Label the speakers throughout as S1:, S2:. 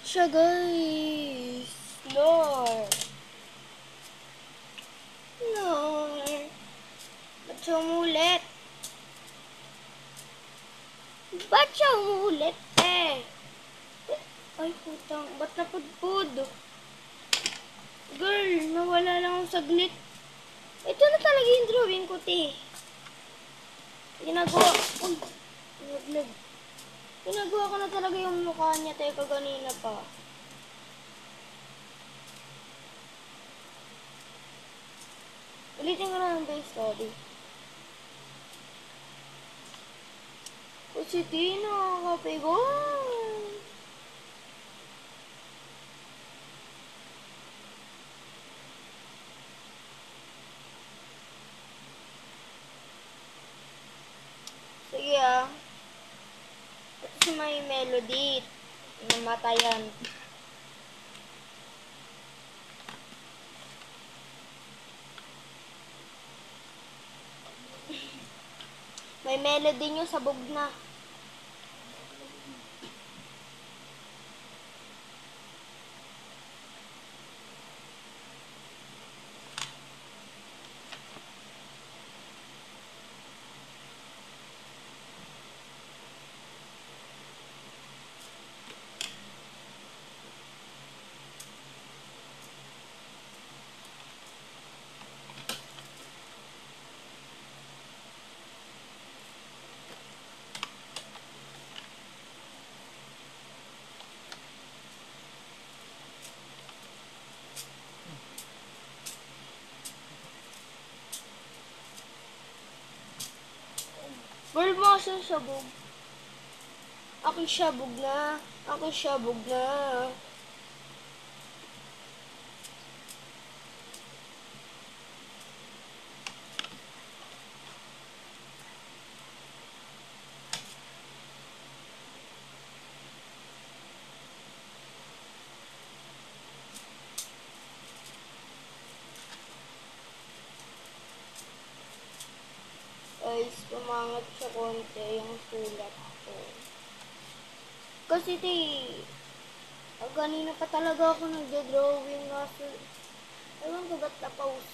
S1: siya, guys. Lord. Lord. Ba't siya umulit? Ba't siya umulit, eh? Ay, putang. Ba't napudpud? Girl, nawala lang ang saglit. Ito na talaga yung drawing ko, te. Ginagawa. Uy, naglag. Ginagawa ko na talaga yung mukha niya, teka, kanina pa. Ulitin ko na ng base study. Kasi te, nakakapigon. Sige ah. Ito si may melody. Namatayan. May melody nyo, sabog na. Girl, mo siya sabog. Aking sabog na. Aking sabog na. Guys, pumangat siya konti yung sulat ko. Kasi kanina pa talaga ako nagda-drawing kasi ewan ko ba't na-post.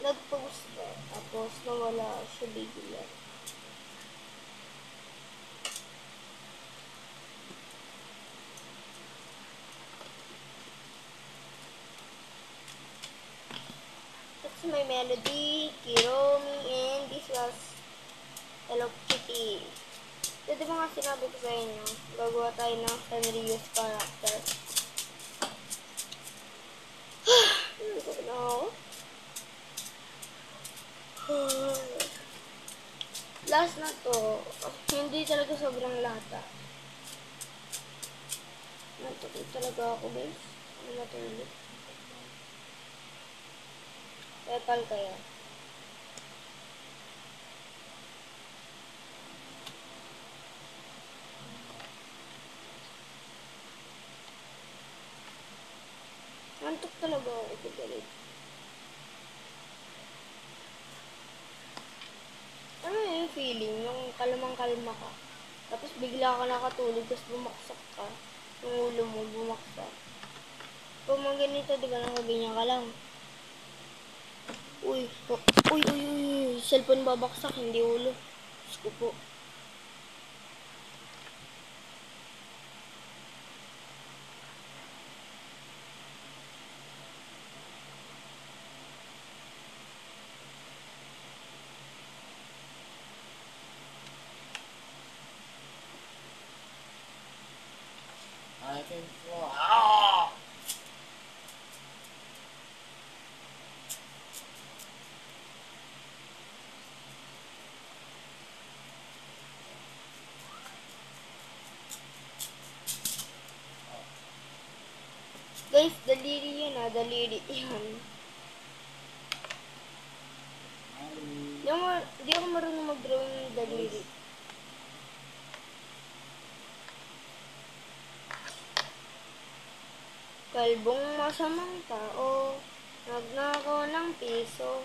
S1: Nag-post ko. Tapos nawala siya bigla. Tapos may melody, Kiromi, and this was Hello Kitty. So, di ba nga sinabi ko sa inyo, gagawa tayo ng Sanrios character. No. Last na to, hindi talaga sobrang lata. Natukit talaga ako, guys. Ano matulog? Petal kaya. Antok talaga ako, kugalit. Ano yung feeling? Yung kalmang-kalma ka. Tapos bigla ka nakatulog, tapos bumaksak ka. Yung ulo mo, bumaksak. Pag mga ganito, di ba nakaganyan ka lang? Uy, uy, uy, uy, cellphone babaksak, hindi ulo. Diyos ko po.
S2: I can fly. Ah!
S1: Guys, daliri yan ah, daliri yan. Di ako marunong mag-drawing ng daliri. Kalbong masamang tao, nagnakaw ng piso.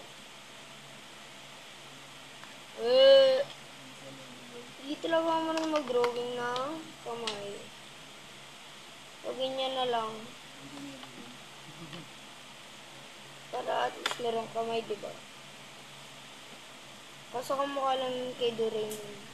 S1: Hindi talaga ako marunong mag-drawing ng kamay. lang. Para at least merong kamay, diba? Kaso kamukha lang kay Doraemon.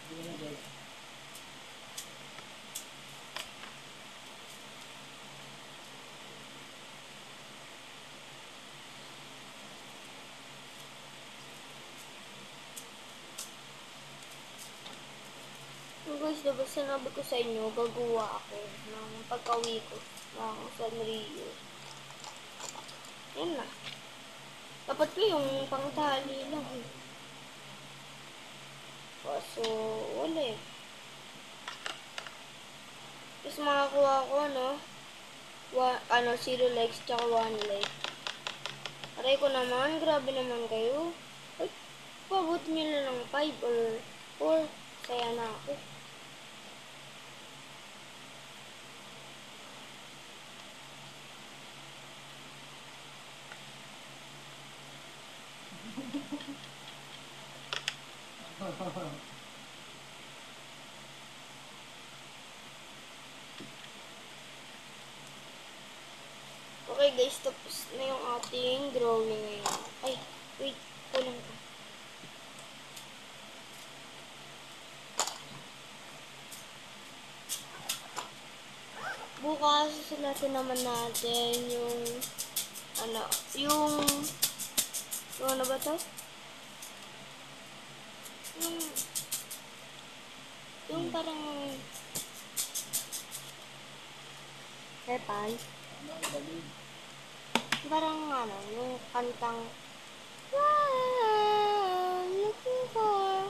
S2: Hindi na guys.
S1: So guys, diba sinabi ko sa inyo, gagawa ako ng pagka-uwi ko ng Sanrio. Yan na. Dapat ko yung pangtali lang eh. Kaso, wala eh. Tapos makakuha ko, no? 0 likes tsaka 1 like. Aray ko naman, grabe naman kayo. Ay, pabot nyo na ng 5 or 4. Saya na ako. Okay guys, tapos na yung ating drawing ngayon. Ay, wait, kulang pa. Bukas, susunatin naman natin yung, yung ano ba to? Yung parang, repay.
S2: Ano, galing.
S1: Parang yung kantang, wow, looking for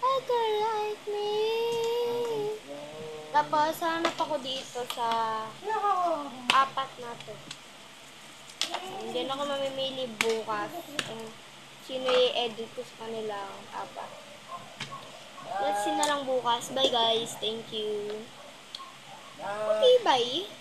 S1: a girl like me. Tapos, hanap ako dito sa 4 na to. Hindi na ako mamimili bukas. Sino i-edit ko sa kanila 4. Let's see na lang bukas. Bye guys. Thank you. Okay, bye.